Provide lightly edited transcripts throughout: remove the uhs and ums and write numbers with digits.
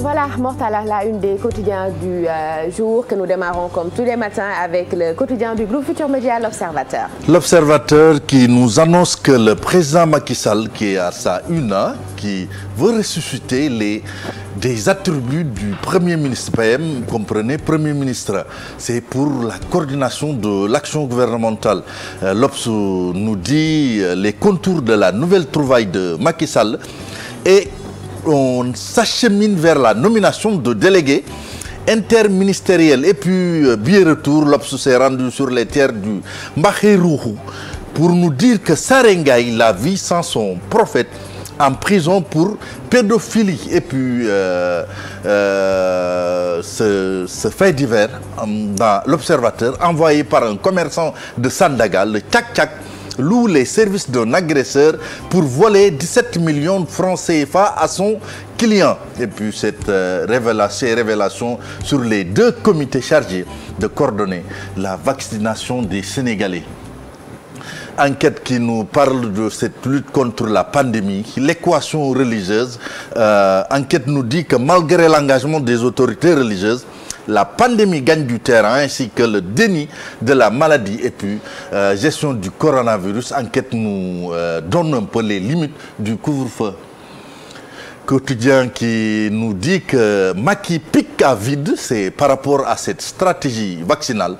Voilà, Mortala, la une des quotidiens du jour que nous démarrons comme tous les matins avec le quotidien du groupe Futur Média, l'Observateur. L'Observateur qui nous annonce que le président Macky Sall, qui est à sa une, qui veut ressusciter des attributs du Premier ministre PM, comprenez, Premier ministre. C'est pour la coordination de l'action gouvernementale. L'Obs nous dit les contours de la nouvelle trouvaille de Macky Sall et on s'achemine vers la nomination de délégués interministériels. Et puis, bien retour, l'Obs s'est rendu sur les terres du Mbahérouhou pour nous dire que Sarengay, la vie sans son prophète, en prison pour pédophilie. Et puis, ce fait divers dans l'Observateur, envoyé par un commerçant de Sandaga, le Tchak-Tchak, loue les services d'un agresseur pour voler 17 millions de francs CFA à son client. Et puis cette révélation sur les deux comités chargés de coordonner la vaccination des Sénégalais. Enquête qui nous parle de cette lutte contre la pandémie, l'équation religieuse. Enquête nous dit que malgré l'engagement des autorités religieuses, la pandémie gagne du terrain ainsi que le déni de la maladie et puis gestion du coronavirus. Enquête nous donne un peu les limites du couvre-feu. Quotidien qui nous dit que Macky pique à vide, c'est par rapport à cette stratégie vaccinale.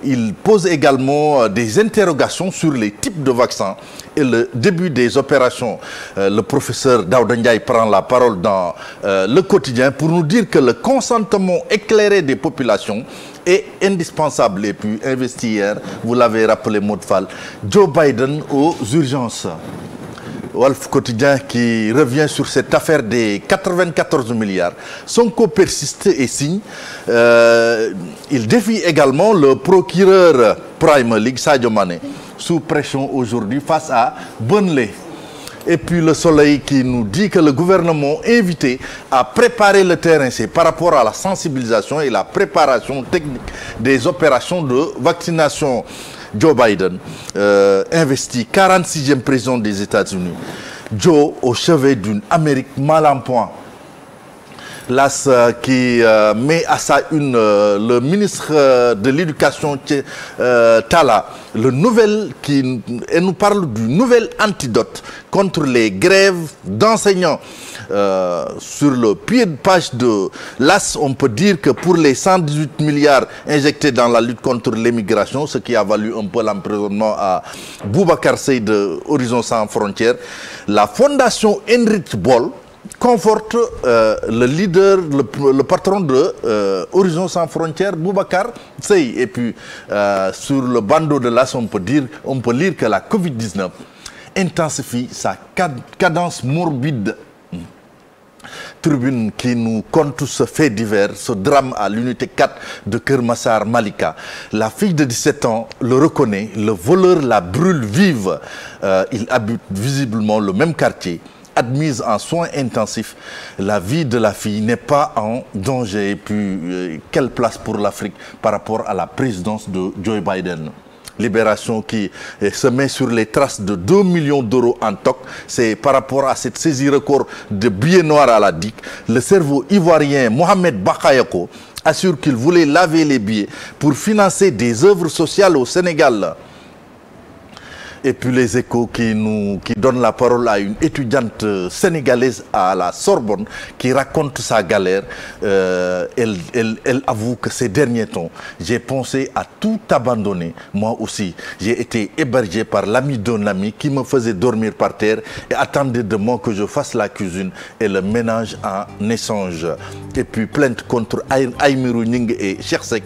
Il pose également des interrogations sur les types de vaccins et le début des opérations. Le professeur Daouda Ndiaye prend la parole dans le quotidien pour nous dire que le consentement éclairé des populations est indispensable. Et puis investi hier, vous l'avez rappelé, Maud-Fall, Joe Biden aux urgences. Wolf Quotidien qui revient sur cette affaire des 94 milliards. Sonko persiste et signe. Il défie également le procureur Premier League, Sadio Mané, sous pression aujourd'hui face à Burnley. Et puis le Soleil qui nous dit que le gouvernement invité à préparer le terrain, c'est par rapport à la sensibilisation et la préparation technique des opérations de vaccination. Joe Biden investit 46e président des États-Unis. Joe au chevet d'une Amérique mal en point. L'AS qui met à sa une le ministre de l'Éducation Talla, et nous parle du nouvel antidote contre les grèves d'enseignants. Sur le pied de page de l'AS, on peut dire que pour les 118 milliards injectés dans la lutte contre l'immigration, ce qui a valu un peu l'emprisonnement à Boubacar Seye de Horizon Sans Frontières, la fondation Heinrich Böll conforte le leader, le patron de Horizon Sans Frontières, Boubacar Seye. Et puis sur le bandeau de l'AS, on peut lire que la Covid-19 intensifie sa cadence morbide. Tribune qui nous conte ce fait divers, ce drame à l'unité 4 de Kermassar Malika. La fille de 17 ans le reconnaît, le voleur la brûle vive. Il habite visiblement le même quartier. Admise en soins intensifs, la vie de la fille n'est pas en danger. Et puis, quelle place pour l'Afrique par rapport à la présidence de Joe Biden? Libération qui se met sur les traces de 2 millions d'euros en toc. C'est par rapport à cette saisie record de billets noirs à la DIC. Le cerveau ivoirien Mohamed Bakayoko assure qu'il voulait laver les billets pour financer des œuvres sociales au Sénégal. Et puis les Échos qui donnent la parole à une étudiante sénégalaise à la Sorbonne qui raconte sa galère. Elle avoue que ces derniers temps, j'ai pensé à tout abandonner. Moi aussi, j'ai été hébergé par l'ami d'un ami qui me faisait dormir par terre et attendait de moi que je fasse la cuisine et le ménage en échange. Et puis plainte contre Aïmirou Ning et Chersek.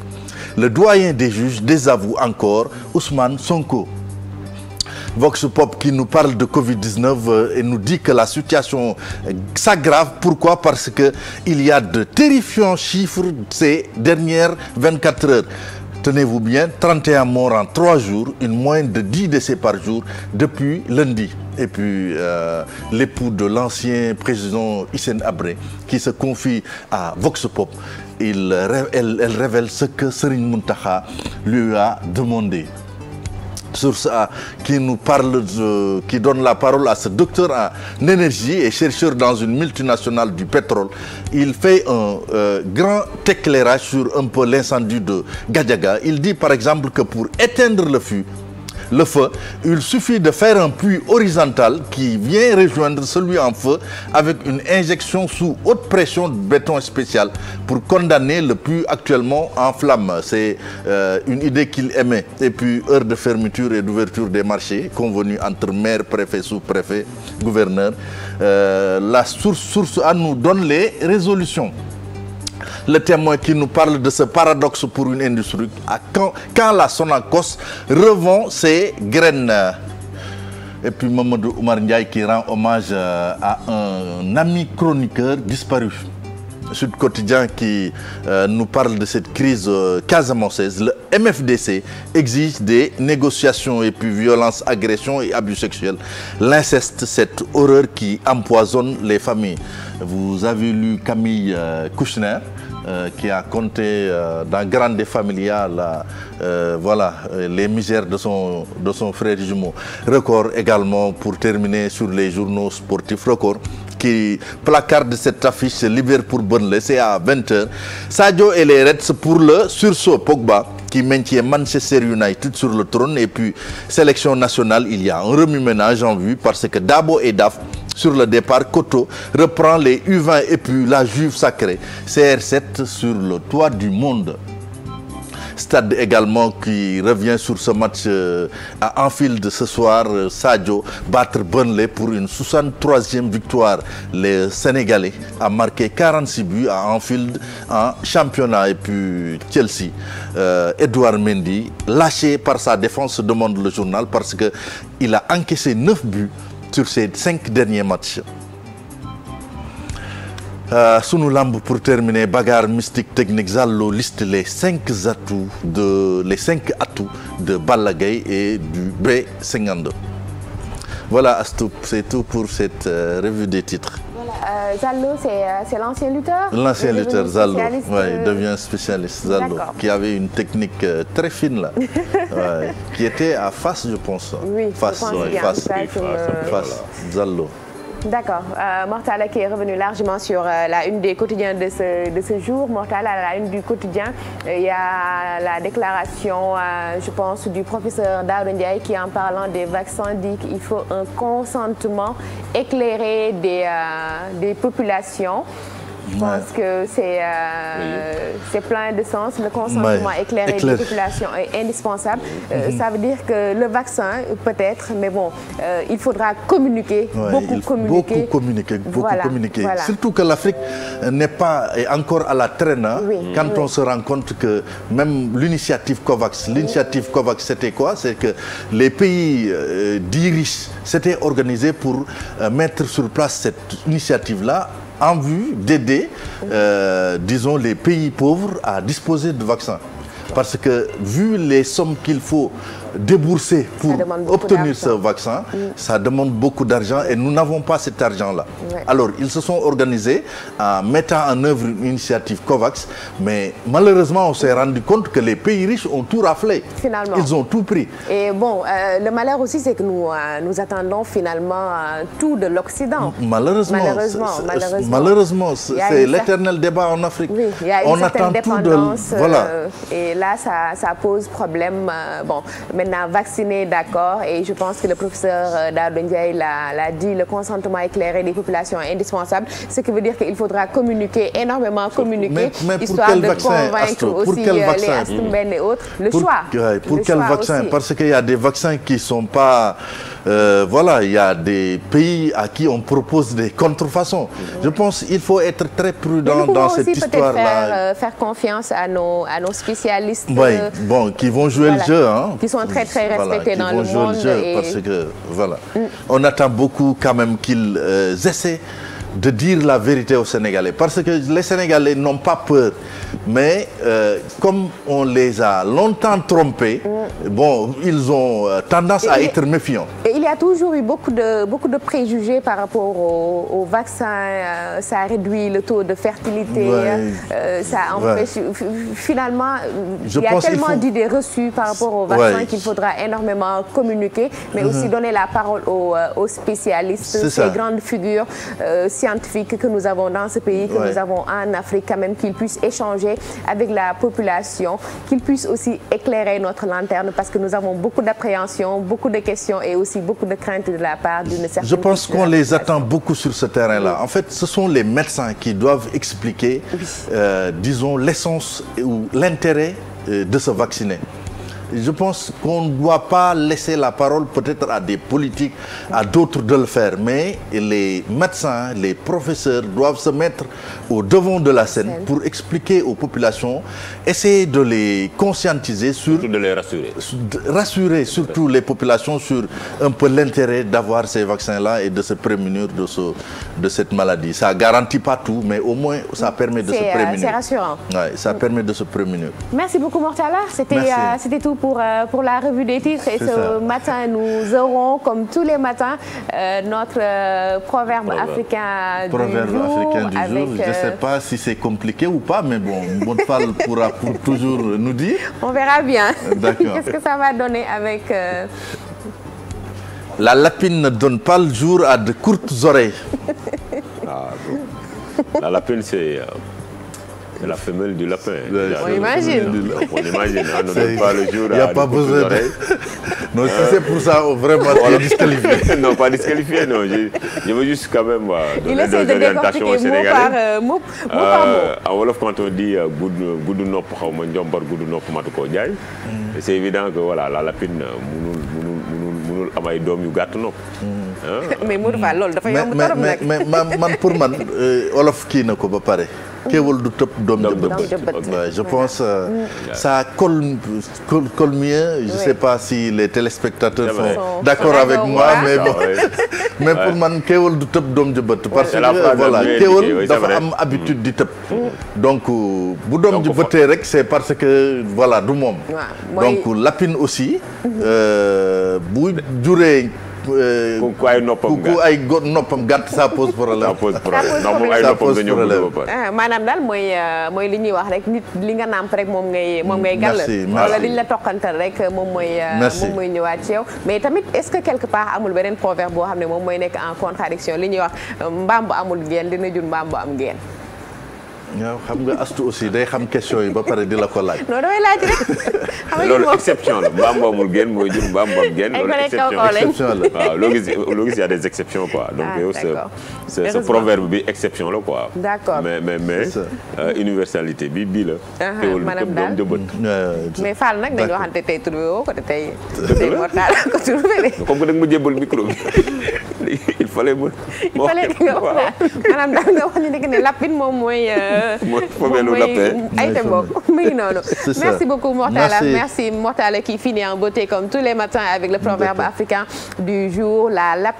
Le doyen des juges désavoue encore Ousmane Sonko. Vox Pop qui nous parle de Covid-19 et nous dit que la situation s'aggrave. Pourquoi? Parce qu'il y a de terrifiants chiffres ces dernières 24 heures. Tenez-vous bien, 31 morts en 3 jours, une moyenne de 10 décès par jour depuis lundi. Et puis l'époux de l'ancien président Hissène Habré qui se confie à Vox Pop, elle révèle ce que Serigne Mountakha lui a demandé. Source A qui nous parle qui donne la parole à ce docteur en énergie et chercheur dans une multinationale du pétrole. Il fait un grand éclairage sur un peu l'incendie de Gadiaga. Il dit par exemple que pour éteindre le feu, il suffit de faire un puits horizontal qui vient rejoindre celui en feu avec une injection sous haute pression de béton spécial pour condamner le puits actuellement en flammes. C'est une idée qu'il aimait. Et puis, heure de fermeture et d'ouverture des marchés, convenue entre maire, préfet, sous-préfet, gouverneur. La source A nous donne les résolutions. Le Témoin qui nous parle de ce paradoxe pour une industrie, quand la Sonacos revend ses graines. Et puis Mamadou Oumar Ndiaye qui rend hommage à un ami chroniqueur disparu. Sud Quotidien qui nous parle de cette crise casamançaise. Le MFDC exige des négociations et puis violence, agression et abus sexuels. L'inceste, cette horreur qui empoisonne les familles. Vous avez lu Camille Kouchner qui a compté dans Grande Familia voilà, les misères de son frère jumeau. Record également pour terminer sur les journaux sportifs. Record qui placarde cette affiche Liverpool-Burnley, c'est à 20h. Sadio et les Reds pour le sursaut. Pogba qui maintient Manchester United sur le trône. Et puis, sélection nationale, il y a un remue-ménage en vue parce que Dabo et Daf sur le départ. Koto reprend les U20 et puis la Juve sacrée. CR7 sur le toit du monde. Stade également qui revient sur ce match à Anfield ce soir. Sadio battre Burnley pour une 63e victoire. Les Sénégalais a marqué 46 buts à Anfield en championnat. Et puis Chelsea, Edouard Mendy, lâché par sa défense, demande le journal parce qu'il a encaissé 9 buts sur ses 5 derniers matchs. Sunu Lamb pour terminer, bagarre mystique technique. Zallo liste les 5 atouts de Balla Gaye et du B52. Voilà Astou, c'est tout pour cette revue des titres. Voilà, Zallo, c'est l'ancien lutteur. L'ancien lutteur Zallo, ouais, il devient spécialiste. Zallo, qui avait une technique très fine là, ouais, qui était à Fass, je pense. Oui, Fass, Fass, Zallo. D'accord. Mortala qui est revenu largement sur la une des quotidiens de ce jour. Mortala, à la une du quotidien, il y a la déclaration, je pense, du professeur Daouda Ndiaye qui, en parlant des vaccins, dit qu'il faut un consentement éclairé des populations. Je pense que c'est plein de sens. Le consentement éclairé des populations est indispensable. Ça veut dire que le vaccin, peut-être, mais bon, il faudra communiquer, beaucoup communiquer. Voilà. Surtout que l'Afrique est encore à la traîne. Hein, quand on se rend compte que même l'initiative COVAX, c'était quoi? C'est que les pays dits riches s'étaient organisés pour mettre sur place cette initiative-là, en vue d'aider, disons, les pays pauvres à disposer de vaccins. Parce que, vu les sommes qu'il faut débourser pour obtenir ce vaccin, ça demande beaucoup d'argent et nous n'avons pas cet argent-là. Alors, ils se sont organisés en mettant en œuvre une initiative COVAX, mais malheureusement, on s'est rendu compte que les pays riches ont tout raflé. Finalement. Ils ont tout pris. Et bon, le malheur aussi, c'est que nous attendons finalement tout de l'Occident. Malheureusement, c'est l'éternel débat en Afrique. Oui, il y a une certaine dépendance. Et là, ça pose problème. Bon, maintenant, vacciné, d'accord. Et je pense que le professeur Daouda Ndiaye l'a dit, le consentement éclairé des populations est indispensable. Ce qui veut dire qu'il faudra communiquer, énormément communiquer, histoire de convaincre aussi les Astumben et autres. Le choix. Pour quel vaccin? Parce qu'il y a des vaccins qui ne sont pas... voilà, il y a des pays à qui on propose des contrefaçons. Je pense qu'il faut être très prudent dans cette histoire-là. Faire confiance à nos spécialistes. Bon, qui vont jouer le jeu. Hein, qui sont très respectés dans le monde. Parce que, voilà, on attend beaucoup quand même qu'ils essaient de dire la vérité aux Sénégalais parce que les Sénégalais n'ont pas peur mais comme on les a longtemps trompés bon ils ont tendance à être méfiants. Et il y a toujours eu beaucoup de préjugés par rapport au vaccin. Ça réduit le taux de fertilité. Ça empêche. Finalement, il y a tellement d'idées reçues par rapport au vaccin qu'il faudra énormément communiquer, mais aussi donner la parole aux spécialistes, ces grandes figures scientifiques que nous avons dans ce pays, que nous avons en Afrique quand même, qu'ils puissent échanger avec la population, qu'ils puissent aussi éclairer notre lanterne parce que nous avons beaucoup d'appréhension, beaucoup de questions et aussi beaucoup de craintes de la part d'une certaine. Je pense qu'on les attend beaucoup sur ce terrain-là. En fait, ce sont les médecins qui doivent expliquer, disons, l'essence ou l'intérêt de se vacciner. Je pense qu'on ne doit pas laisser la parole peut-être à des politiques, à d'autres de le faire, mais les médecins, les professeurs doivent se mettre au devant de la scène pour expliquer aux populations, essayer de les conscientiser sur... Surtout de les rassurer. Rassurer surtout les populations sur un peu l'intérêt d'avoir ces vaccins-là et de se prémunir de cette maladie. Ça ne garantit pas tout, mais au moins ça permet de se prémunir. C'est rassurant. Ouais, ça permet de se prémunir. Merci beaucoup Mortala, c'était tout pour la revue des titres et ce matin nous aurons comme tous les matins notre proverbe africain du jour. Je ne sais pas si c'est compliqué ou pas, mais bon, Modfal pourra toujours nous dire. On verra bien. D'accord. Qu'est-ce que ça va donner avec... La lapine ne donne pas le jour à de courtes oreilles. La lapine, c'est la femelle du lapin. On imagine. On imagine, on ne donne pas le jour à... Il n'y a pas besoin de... Non, si c'est pour ça, vraiment, tu es disqualifié. Non, pas disqualifié, non. Je veux juste quand même donner des orientations aux Sénégalais. Mot par mot. En Wolof, quand on dit gudu nopp xaw ma njombar gudu nopp matu ko jaay, c'est évident que voilà, la lapine munul am ay doom yu gàtt nopp. Mais Modou Fall loolu dafa yomb trop nag. mais man pour man Wolof kii na ko ba pare. Kéwal du tëb doom jëbët. Je pense ça colle mieux. Je ne sais pas si les téléspectateurs sont d'accord avec moi, mais bon. Mais pour man kéwal du tëb doom jëbët parce que voilà kéwal dafa am habitude di tëb. Donc bu doom jëbëtee rek c'est parce que voilà du moom. Donc lapine aussi bu juree. ku ay noppam gàtt ça pose problème. Ça pose problème ndax moom ay noppam dañoo gudd ba pare. maanaam daal mooy li ñuy wax rek nit li nga nàmp rek moom ngay gàll. wala liñ la toqantal rek moom mooy ñëwaat ci yow. mais tamit est-ce que quelque part amul beneen proverbe boo xam ne moom mooy nekk en contradiction li ñuy wax mbaam bu amul geen dina jur mbaam bu am geen. waaw xam nga astu aussi day xam question yi ba pare di la ko laaj. non damay laaj rek. loolu exception la mbaam bu amul génn mooy jur mbaam bu am génn. loolu exception la waaw loo gis y a des exceptions quoi. donc yow ce proverbe bi exception la quoi. d'accord mais universalité bi bii la. maanaam daal mais Fall nag dañu waxante tey trouvé woo ko te tey. dëgg la Mortala ko trouvé de. comme que nag mu jébbal micro bi il fallait nga wax maanaam daal nga wax ni ne lapine moom mooy. ay bokk mu ngi noonu. Merci beaucoup Mortala. Merci Mortala qui finit en beauté comme tous les matins avec le proverbe africain du jour, la lapine.